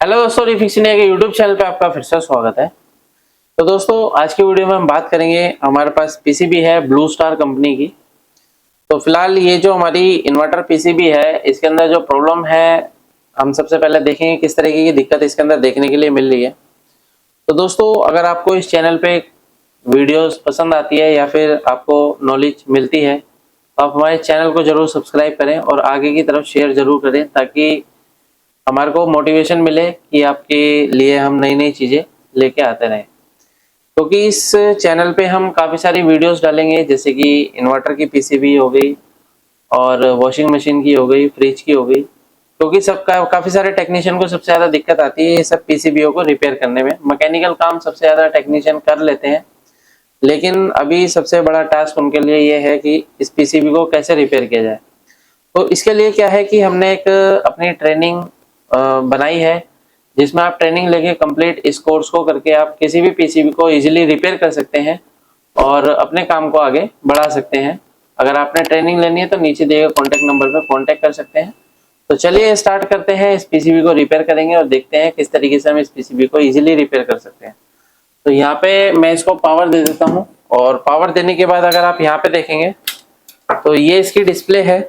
Hello दोस्तों, रिफिक्सिनिया के YouTube channel पे आपका फिर से स्वागत है। तो दोस्तों, आज की वीडियो में हम बात करेंगे। हमारे पास पीसीबी है ब्लू स्टार कंपनी की। तो फिलहाल ये जो हमारी इन्वर्टर पीसीबी है, इसके अंदर जो प्रॉब्लम है, हम सबसे पहले देखेंगे किस तरीके की दिक्कत इसके अंदर देखने के लिए मिल रही है। तो दोस्तों, अगर आपको इस चैनल पे वीडियोस पसंद आती है या फिर आपको नॉलेज मिलती है, तो आप हमारे चैनल को जरूर सब्सक्राइब करें और आगे की तरफ शेयर जरूर करें, ताकि हमारे को मोटिवेशन मिले कि आपके लिए हम नई नई चीजें लेके आते रहें। क्योंकि इस चैनल पे हम काफी सारी वीडियोस डालेंगे, जैसे कि इन्वर्टर की पीसीबी हो गई और वॉशिंग मशीन की हो गई, फ्रिज की हो गई। क्योंकि काफी सारे टेक्नीशियन को सबसे ज्यादा दिक्कत आती है ये सब पीसीबीओ को रिपेयर करने में। मैकेनिकल काम सबसे ज्यादा टेक्नीशियन कर लेते हैं, लेकिन अभी सबसे बड़ा टास्क उनके लिए ये है कि इस पीसीबी को कैसे रिपेयर किया जाए। तो इसके लिए क्या है कि हमने एक अपनी ट्रेनिंग बनाई है, जिसमें आप ट्रेनिंग लेके कंप्लीट इस कोर्स को करके आप किसी भी पीसीबी को इजीली रिपेयर कर सकते हैं और अपने काम को आगे बढ़ा सकते हैं। अगर आपने ट्रेनिंग लेनी है तो नीचे दिए गए कॉन्टेक्ट नंबर पर कॉन्टेक्ट कर सकते हैं। तो चलिए स्टार्ट करते हैं, इस पीसीबी को रिपेयर करेंगे और देखते हैं किस तरीके से हम इस पीसीबी को इजीली रिपेयर कर सकते हैं। तो यहाँ पे मैं इसको पावर दे देता हूँ, और पावर देने के बाद अगर आप यहाँ पे देखेंगे तो ये इसकी डिस्प्ले है।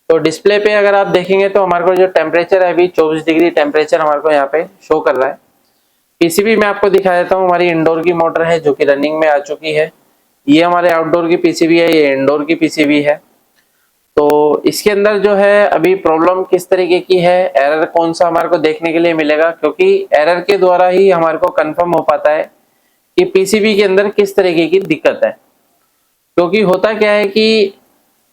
तो डिस्प्ले पे अगर आप देखेंगे तो हमारे को जो टेम्परेचर है, अभी 24 डिग्री टेम्परेचर हमारे को यहाँ पे शो कर रहा है। पीसीबी में आपको दिखा देता हूँ, हमारी इंडोर की मोटर है जो कि रनिंग में आ चुकी है। ये हमारे आउटडोर की पीसीबी है, ये इंडोर की पीसीबी है। तो इसके अंदर जो है अभी प्रॉब्लम किस तरीके की है, एरर कौन सा हमारे को देखने के लिए मिलेगा, क्योंकि एरर के द्वारा ही हमारे को कंफर्म हो पाता है कि पीसीबी के अंदर किस तरीके की दिक्कत है। क्योंकि होता क्या है कि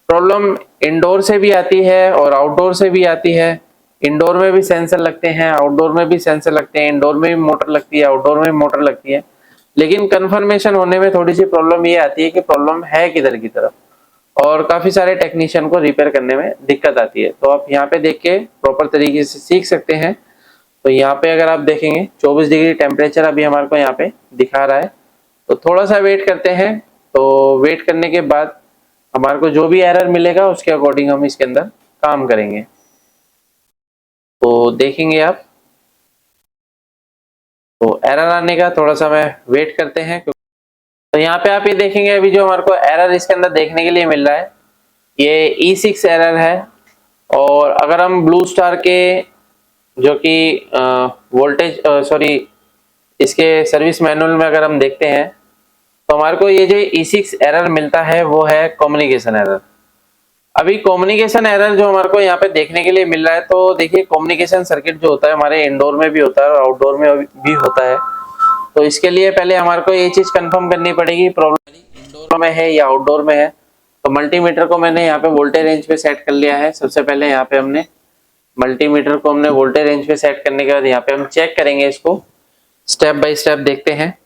प्रॉब्लम इंडोर से भी आती है और आउटडोर से भी आती है। इंडोर में भी सेंसर लगते हैं, आउटडोर में भी सेंसर लगते हैं, इंडोर में भी मोटर लगती है, आउटडोर में भी मोटर लगती है। लेकिन कंफर्मेशन होने में थोड़ी सी प्रॉब्लम ये आती है कि प्रॉब्लम है किधर की तरफ, और काफी सारे टेक्नीशियन को रिपेयर करने में दिक्कत आती है। तो आप यहाँ पे देख के प्रॉपर तरीके से सीख सकते हैं। तो यहाँ पे अगर आप देखेंगे 24 डिग्री टेम्परेचर अभी हमारे को यहाँ पे दिखा रहा है। तो थोड़ा सा वेट करते हैं। तो वेट करने के बाद हमारे को जो भी एरर मिलेगा उसके अकॉर्डिंग हम इसके अंदर काम करेंगे। तो देखेंगे आप, तो एरर आने का थोड़ा सा मैं वेट करते हैं। तो यहाँ पे आप ये देखेंगे, अभी जो हमारे को एरर इसके अंदर देखने के लिए मिल रहा है, ये E6 एरर है। और अगर हम ब्लू स्टार के जो कि वोल्टेज इसके सर्विस मैनुअल में अगर हम देखते हैं, तो हमारे को ये जो E6 एरर मिलता है वो है कम्युनिकेशन एरर। अभी कम्युनिकेशन एरर जो हमारे को यहाँ पे देखने के लिए मिल रहा है, तो देखिए कम्युनिकेशन सर्किट जो होता है हमारे इंडोर में भी होता है और आउटडोर में भी होता है। तो इसके लिए पहले हमारे को ये चीज कंफर्म करनी पड़ेगी प्रॉब्लम इंडोर में है या आउटडोर में है। तो मल्टीमीटर को मैंने यहाँ पे वोल्टेज रेंज पे सेट कर लिया है। सबसे पहले यहाँ पे हमने मल्टीमीटर को वोल्टेज रेंज पे सेट करने के बाद यहाँ पे हम चेक करेंगे, इसको स्टेप बाय स्टेप देखते हैं।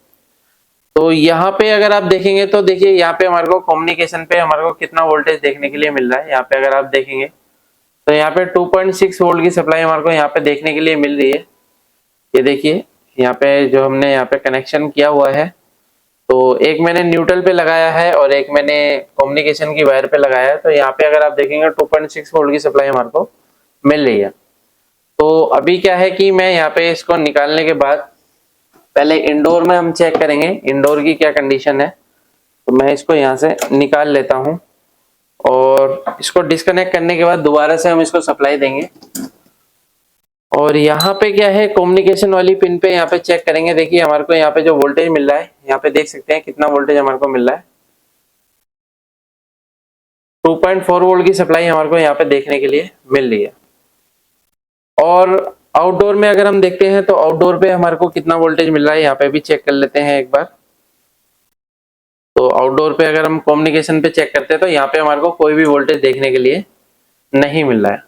तो यहाँ पे अगर आप देखेंगे तो देखिए यहाँ पे हमारे को कम्युनिकेशन पे हमारे को कितना वोल्टेज देखने के लिए मिल रहा है। यहाँ पे अगर आप देखेंगे तो यहाँ पे 2.6 वोल्ट की सप्लाई हमारे को यहाँ पे देखने के लिए मिल रही है। ये देखिए यहाँ पे जो हमने यहाँ पे कनेक्शन किया हुआ है, तो एक मैंने न्यूट्रल पे लगाया है और एक मैंने कम्युनिकेशन की वायर पे लगाया है। तो यहाँ पे अगर आप देखेंगे 2.6 वोल्ट की सप्लाई हमारे को मिल रही है। तो अभी क्या है कि मैं यहाँ पे इसको निकालने के बाद पहले इंडोर में हम चेक करेंगे इंडोर की क्या कंडीशन है। तो मैं इसको यहाँ से निकाल लेता हूँ और इसको डिस्कनेक्ट करने के बाद दोबारा से हम इसको सप्लाई देंगे। और यहाँ पे क्या है, कम्युनिकेशन वाली पिन पे यहाँ पे चेक करेंगे। देखिए हमारे को यहाँ पे जो वोल्टेज मिल रहा है, यहाँ पे देख सकते हैं कितना वोल्टेज हमारे को मिल रहा है। 2.4 वोल्ट की सप्लाई हमारे को यहाँ पे देखने के लिए मिल रही है। और आउटडोर में अगर हम देखते हैं तो आउटडोर पे हमारे को कितना वोल्टेज मिल रहा है, यहाँ पे भी चेक कर लेते हैं एक बार। तो आउटडोर पे अगर हम कम्युनिकेशन पे चेक करते हैं तो यहाँ पे हमारे को कोई भी वोल्टेज देखने के लिए नहीं मिल रहा है।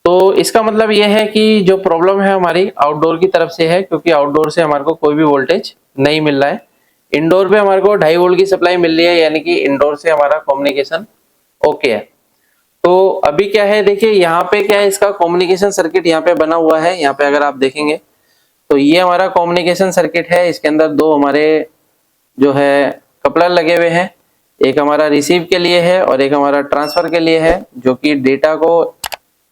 तो इसका मतलब ये है कि जो प्रॉब्लम है हमारी आउटडोर की तरफ से है, क्योंकि आउटडोर से हमारे को कोई भी वोल्टेज नहीं मिल रहा है। इंडोर पे हमारे को 2.5 वोल्ट की सप्लाई मिल रही है, यानी कि इंडोर से हमारा कम्युनिकेशन ओके है। तो अभी क्या है, देखिए यहाँ पे क्या है, इसका कम्युनिकेशन सर्किट यहाँ पे बना हुआ है। यहाँ पे अगर आप देखेंगे तो ये हमारा कम्युनिकेशन सर्किट है। इसके अंदर दो हमारे जो है कपलर लगे हुए हैं, एक हमारा रिसीव के लिए है और एक हमारा ट्रांसफर के लिए है, जो कि डेटा को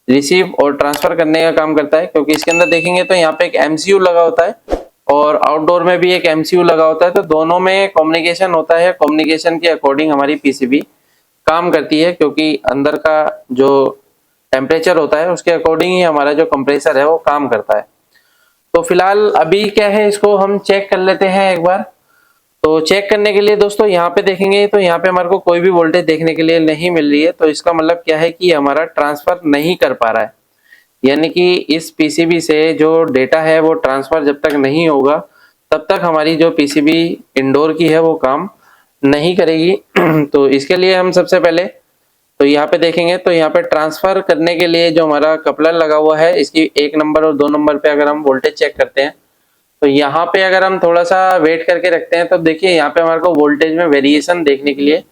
रिसीव और ट्रांसफर करने का काम करता है, क्योंकि इसके अंदर देखेंगे तो यहाँ पे एक एमसीयू लगा होता है और आउटडोर में भी एक एमसीयू लगा होता है। तो दोनों में कम्युनिकेशन होता है, कम्युनिकेशन के अकॉर्डिंग हमारी पीसीबी काम करती है, क्योंकि अंदर का जो टेम्परेचर होता है उसके अकॉर्डिंग ही हमारा जो कंप्रेसर है वो काम करता है। तो फिलहाल अभी क्या है, इसको हम चेक कर लेते हैं एक बार। तो चेक करने के लिए दोस्तों यहाँ पे देखेंगे तो यहाँ पे हमारे को कोई भी वोल्टेज देखने के लिए नहीं मिल रही है। तो इसका मतलब क्या है कि हमारा ट्रांसफर नहीं कर पा रहा है, यानी कि इस पीसीबी से जो डेटा है वो ट्रांसफर जब तक नहीं होगा तब तक हमारी जो पीसीबी इंडोर की है वो काम नहीं करेगी। तो इसके लिए हम सबसे पहले तो यहाँ पे देखेंगे तो यहाँ पे ट्रांसफर करने के लिए जो हमारा कपलर लगा हुआ है, इसकी 1 नंबर और 2 नंबर पे अगर हम वोल्टेज चेक करते हैं तो यहाँ पे अगर हम थोड़ा सा वेट करके रखते हैं तो देखिए यहाँ पे हमारे को वोल्टेज में वेरिएशन देखने के लिए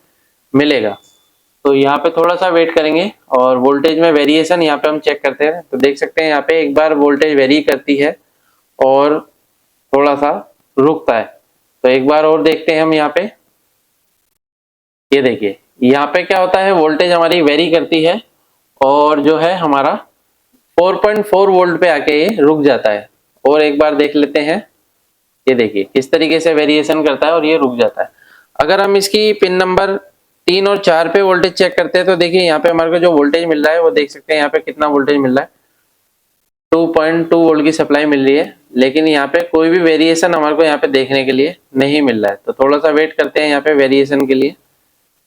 मिलेगा। तो यहाँ पे थोड़ा सा वेट करेंगे और वोल्टेज में वेरिएशन यहाँ पे हम चेक करते हैं। तो देख सकते हैं यहाँ पे एक बार वोल्टेज वेरी करती है और थोड़ा सा रुकता है। तो एक बार और देखते हैं हम यहाँ पे, ये देखिए यहाँ पे क्या होता है, वोल्टेज हमारी वेरी करती है और जो है हमारा 4.4 वोल्ट पे आके ये रुक जाता है। और एक बार देख लेते हैं, ये देखिए किस तरीके से वेरिएशन करता है और ये रुक जाता है। अगर हम इसकी पिन नंबर 3 और 4 पे वोल्टेज चेक करते हैं तो देखिए यहाँ पे हमारे को जो वोल्टेज मिल रहा है वो देख सकते हैं यहाँ पे कितना वोल्टेज मिल रहा है, 2.2 वोल्ट की सप्लाई मिल रही है, लेकिन यहाँ पे कोई भी वेरिएशन हमारे को यहाँ पे देखने के लिए नहीं मिल रहा है। तो थोड़ा सा वेट करते हैं यहाँ पे वेरिएशन के लिए,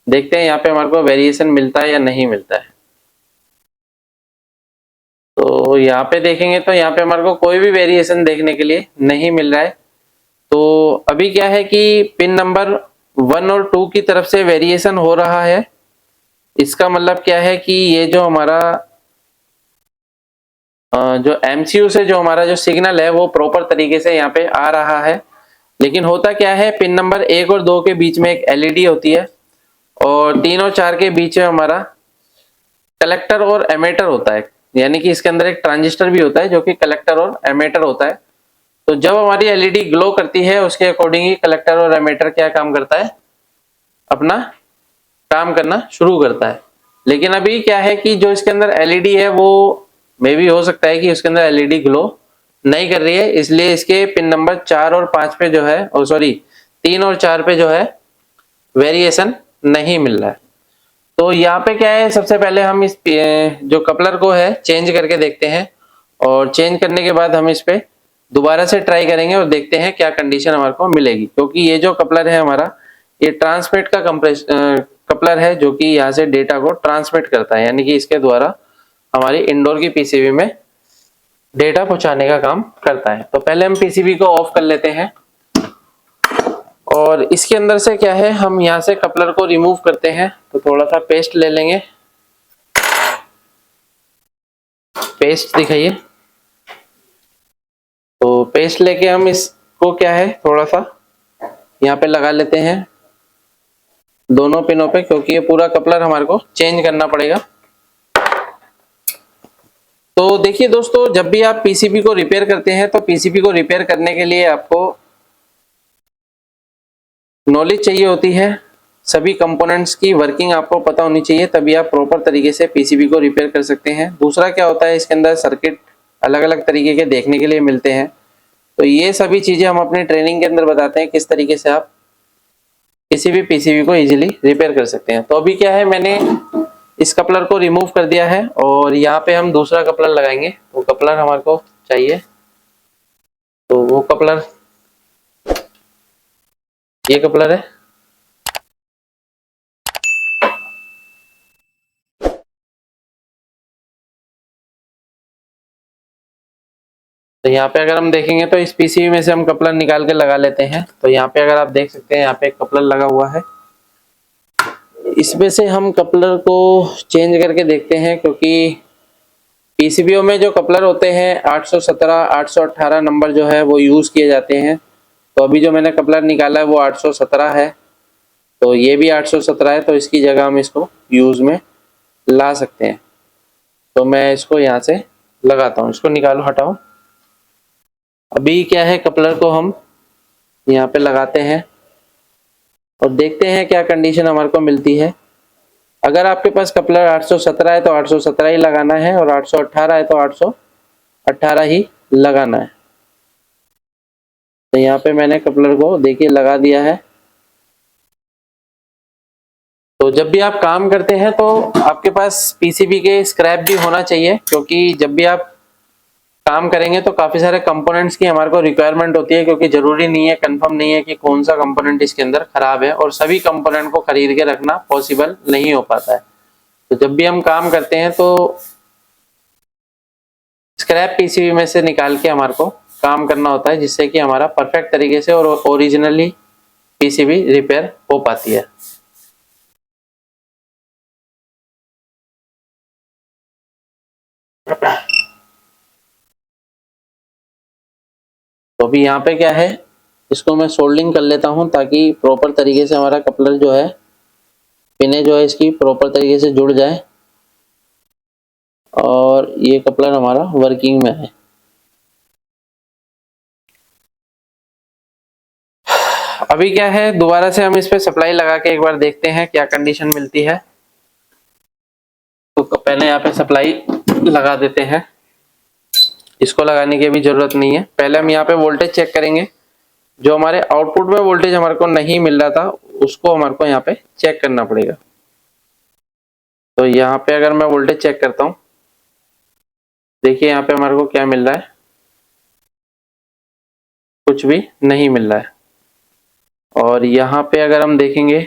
देखते हैं यहाँ पे हमारे को वेरिएशन मिलता है या नहीं मिलता है। तो यहाँ पे देखेंगे तो यहाँ पे हमारे को कोई भी वेरिएशन देखने के लिए नहीं मिल रहा है। तो अभी क्या है कि पिन नंबर 1 और 2 की तरफ से वेरिएशन हो रहा है। इसका मतलब क्या है कि ये जो हमारा जो एमसीयू से जो हमारा जो सिग्नल है वो प्रॉपर तरीके से यहाँ पे आ रहा है। लेकिन होता क्या है, पिन नंबर 1 और 2 के बीच में एक एलईडी होती है और 3 और 4 के बीच में हमारा कलेक्टर और एमीटर होता है, यानी कि इसके अंदर एक ट्रांजिस्टर भी होता है जो कि कलेक्टर और एमीटर होता है। तो जब हमारी एलईडी ग्लो करती है उसके अकॉर्डिंग ही कलेक्टर और एमीटर क्या काम करता है, अपना काम करना शुरू करता है। लेकिन अभी क्या है कि जो इसके अंदर एलईडी है वो मे भी हो सकता है कि उसके अंदर एलईडी ग्लो नहीं कर रही है, इसलिए इसके पिन नंबर 4 और 5 पे जो है, ओ सॉरी 3 और 4 पे जो है वेरिएशन नहीं मिल रहा है। तो यहाँ पे क्या है, सबसे पहले हम इस जो कपलर को है चेंज करके देखते हैं और चेंज करने के बाद हम इस पे दोबारा से ट्राई करेंगे और देखते हैं क्या कंडीशन हमारे को मिलेगी। क्योंकि ये जो कपलर है हमारा, ये ट्रांसमिट का कपलर है जो कि यहाँ से डेटा को ट्रांसमिट करता है, यानी कि इसके द्वारा हमारी इंडोर की पीसीबी में डेटा पहुंचाने का काम करता है। तो पहले हम पीसीबी को ऑफ कर लेते हैं और इसके अंदर से क्या है, हम यहाँ से कपलर को रिमूव करते हैं। तो थोड़ा सा पेस्ट ले लेंगे, पेस्ट दिखाइए। तो पेस्ट लेके हम इसको क्या है थोड़ा सा यहाँ पे लगा लेते हैं दोनों पिनों पे, क्योंकि ये पूरा कपलर हमारे को चेंज करना पड़ेगा। तो देखिए दोस्तों, जब भी आप पीसीबी को रिपेयर करते हैं तो पीसीबी को रिपेयर करने के लिए आपको नॉलेज चाहिए होती है, सभी कंपोनेंट्स की वर्किंग आपको पता होनी चाहिए, तभी आप प्रॉपर तरीके से पीसीबी को रिपेयर कर सकते हैं। दूसरा क्या होता है, इसके अंदर सर्किट अलग अलग तरीके के देखने के लिए मिलते हैं। तो ये सभी चीजें हम अपनी ट्रेनिंग के अंदर बताते हैं किस तरीके से आप किसी भी पीसीबी को इजीली रिपेयर कर सकते हैं। तो अभी क्या है, मैंने इस कपलर को रिमूव कर दिया है और यहाँ पे हम दूसरा कपलर लगाएंगे। तो कपलर हमारे को चाहिए, तो वो कपलर, ये कपलर है। तो यहाँ पे अगर हम देखेंगे तो इस पीसीबी में से हम कपलर निकाल के लगा लेते हैं। तो यहाँ पे अगर आप देख सकते हैं, यहाँ पे एक कपलर लगा हुआ है। इसमें से हम कपलर को चेंज करके देखते हैं, क्योंकि पीसीबीओ में जो कपलर होते हैं 817, 818 नंबर जो है वो यूज किए जाते हैं। तो अभी जो मैंने कपलर निकाला है वो 817 है, तो ये भी 817 है। तो इसकी जगह हम इसको यूज में ला सकते हैं। तो मैं इसको यहाँ से लगाता हूँ, इसको निकालो, हटाओ। अभी क्या है, कपलर को हम यहाँ पे लगाते हैं और देखते हैं क्या कंडीशन हमारे को मिलती है। अगर आपके पास कपलर 817 है तो 817 ही लगाना है, और 818 है तो 818 ही लगाना है। तो यहाँ पे मैंने कपलर को देखिए लगा दिया है। तो जब भी आप काम करते हैं तो आपके पास पीसीबी के स्क्रैप भी होना चाहिए, क्योंकि जब भी आप काम करेंगे तो काफी सारे कंपोनेंट्स की हमारे को रिक्वायरमेंट होती है, क्योंकि जरूरी नहीं है, कंफर्म नहीं है कि कौन सा कंपोनेंट इसके अंदर खराब है, और सभी कंपोनेंट को खरीद के रखना पॉसिबल नहीं हो पाता है। तो जब भी हम काम करते हैं तो स्क्रैप पीसीबी में से निकाल के हमारे को काम करना होता है, जिससे कि हमारा परफेक्ट तरीके से और ओरिजिनली पीसीबी रिपेयर हो पाती है। तो अभी यहाँ पे क्या है, इसको मैं सोल्डिंग कर लेता हूँ ताकि प्रॉपर तरीके से हमारा कपलर जो है, पिने जो है इसकी प्रॉपर तरीके से जुड़ जाए और ये कपलर हमारा वर्किंग में है। अभी क्या है, दोबारा से हम इस पे सप्लाई लगा के एक बार देखते हैं क्या कंडीशन मिलती है। तो पहले यहाँ पे सप्लाई लगा देते हैं, इसको लगाने की भी जरूरत नहीं है। पहले हम यहाँ पे वोल्टेज चेक करेंगे, जो हमारे आउटपुट में वोल्टेज हमारे को नहीं मिल रहा था उसको हमारे को यहाँ पे चेक करना पड़ेगा। तो यहाँ पे अगर मैं वोल्टेज चेक करता हूँ, देखिए यहाँ पे हमारे को क्या मिल रहा है, कुछ भी नहीं मिल रहा है। और यहाँ पे अगर हम देखेंगे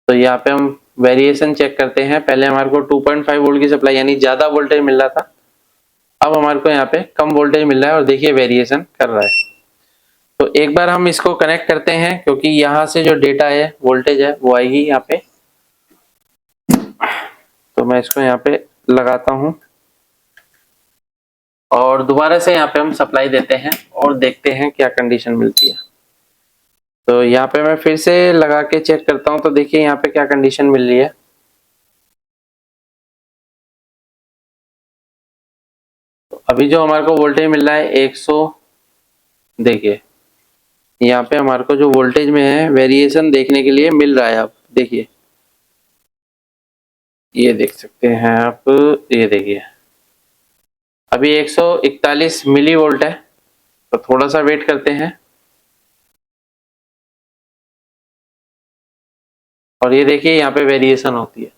तो यहाँ पे हम वेरिएशन चेक करते हैं। पहले हमारे को 2.5 वोल्ट की सप्लाई यानी ज्यादा वोल्टेज मिल रहा था, अब हमारे को यहाँ पे कम वोल्टेज मिल रहा है और देखिए वेरिएशन कर रहा है। तो एक बार हम इसको कनेक्ट करते हैं, क्योंकि यहाँ से जो डेटा है वोल्टेज है वो आएगी यहाँ पे। तो मैं इसको यहाँ पे लगाता हूँ और दोबारा से यहाँ पे हम सप्लाई देते हैं और देखते हैं क्या कंडीशन मिलती है। तो यहाँ पे मैं फिर से लगा के चेक करता हूँ, तो देखिए यहाँ पे क्या कंडीशन मिल रही है। तो अभी जो हमारे को वोल्टेज मिल रहा है 100, देखिए यहाँ पे हमारे को जो वोल्टेज में है वेरिएशन देखने के लिए मिल रहा है। आप देखिए, ये देख सकते हैं आप, ये देखिए अभी 141 मिली वोल्ट है। तो थोड़ा सा वेट करते हैं और ये देखिए यहाँ पे वेरिएशन होती है,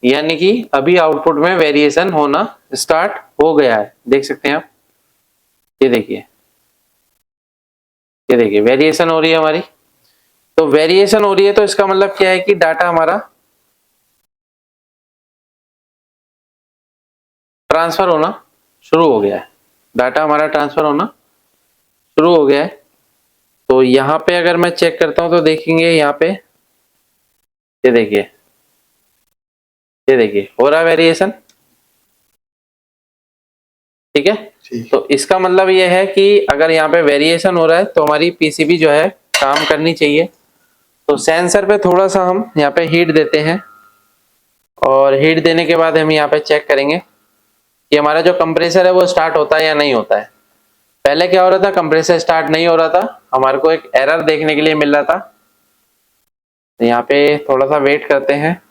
यानी कि अभी आउटपुट में वेरिएशन होना स्टार्ट हो गया है। देख सकते हैं आप, ये देखिए, ये देखिए वेरिएशन हो रही है हमारी। तो वेरिएशन हो रही है तो इसका मतलब क्या है कि डाटा हमारा ट्रांसफर होना शुरू हो गया है, डाटा हमारा ट्रांसफर होना शुरू हो गया है। तो यहाँ पे अगर मैं चेक करता हूँ तो देखेंगे यहाँ पे, ये देखिए, ये देखिए हो रहा है वेरिएशन, ठीक है। तो इसका मतलब ये है कि अगर यहाँ पे वेरिएशन हो रहा है तो हमारी पीसीबी जो है काम करनी चाहिए। तो सेंसर पे थोड़ा सा हम यहाँ पे हीट देते हैं और हीट देने के बाद हम यहाँ पे चेक करेंगे कि हमारा जो कंप्रेसर है वो स्टार्ट होता है या नहीं होता है। पहले क्या हो रहा था, कंप्रेसर स्टार्ट नहीं हो रहा था, हमारे को एक एरर देखने के लिए मिल रहा था। तो यहाँ पे थोड़ा सा वेट करते हैं।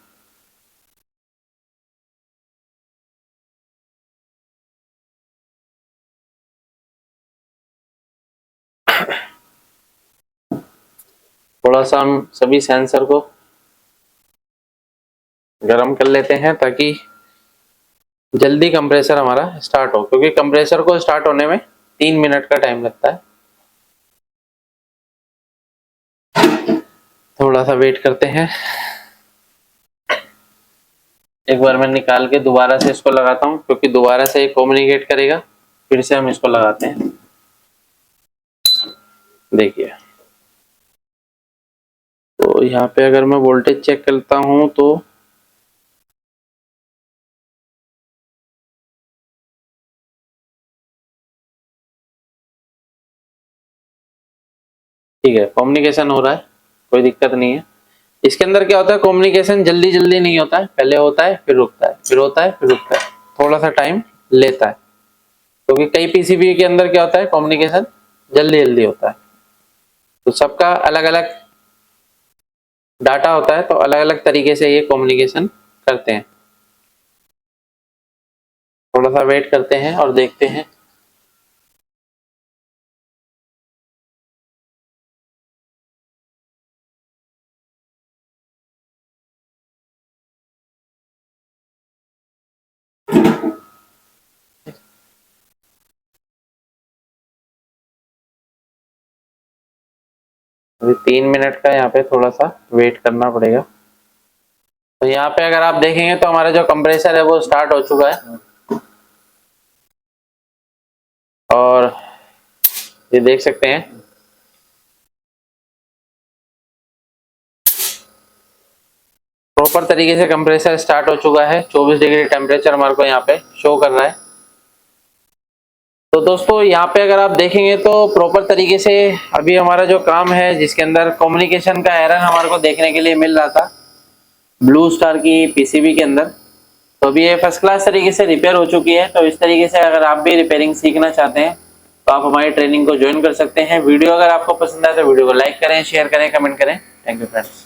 थोड़ा सा हम सभी सेंसर को गर्म कर लेते हैं ताकि जल्दी कंप्रेसर हमारा स्टार्ट हो, क्योंकि कंप्रेसर को स्टार्ट होने में 3 मिनट का टाइम लगता है। थोड़ा सा वेट करते हैं। एक बार मैं निकाल के दोबारा से इसको लगाता हूँ, क्योंकि दोबारा से ये कम्युनिकेट करेगा। फिर से हम इसको लगाते हैं, देखिए। तो यहाँ पे अगर मैं वोल्टेज चेक करता हूँ तो ठीक है, कम्युनिकेशन हो रहा है, कोई दिक्कत नहीं है। इसके अंदर क्या होता है, कम्युनिकेशन जल्दी जल्दी नहीं होता है, पहले होता है फिर रुकता है, फिर होता है फिर रुकता है, थोड़ा सा टाइम लेता है। क्योंकि कई पीसीबी के अंदर क्या होता है, कम्युनिकेशन जल्दी जल्दी होता है। तो सबका अलग अलग डाटा होता है, तो अलग अलग तरीके से ये कम्युनिकेशन करते हैं। थोड़ा सा वेट करते हैं और देखते हैं। अभी 3 मिनट का यहाँ पे थोड़ा सा वेट करना पड़ेगा। तो यहाँ पे अगर आप देखेंगे तो हमारा जो कंप्रेसर है वो स्टार्ट हो चुका है, और ये देख सकते हैं प्रॉपर तरीके से कंप्रेसर स्टार्ट हो चुका है। 24 डिग्री टेम्परेचर हमारे को यहाँ पे शो कर रहा है। तो दोस्तों यहाँ पे अगर आप देखेंगे तो प्रॉपर तरीके से अभी हमारा जो काम है, जिसके अंदर कम्युनिकेशन का एरर हमारे को देखने के लिए मिल रहा था ब्लू स्टार की पीसीबी के अंदर, तो अभी ये फर्स्ट क्लास तरीके से रिपेयर हो चुकी है। तो इस तरीके से अगर आप भी रिपेयरिंग सीखना चाहते हैं तो आप हमारी ट्रेनिंग को ज्वाइन कर सकते हैं। वीडियो अगर आपको पसंद आए तो वीडियो को लाइक करें, शेयर करें, कमेंट करें। Thank you friends.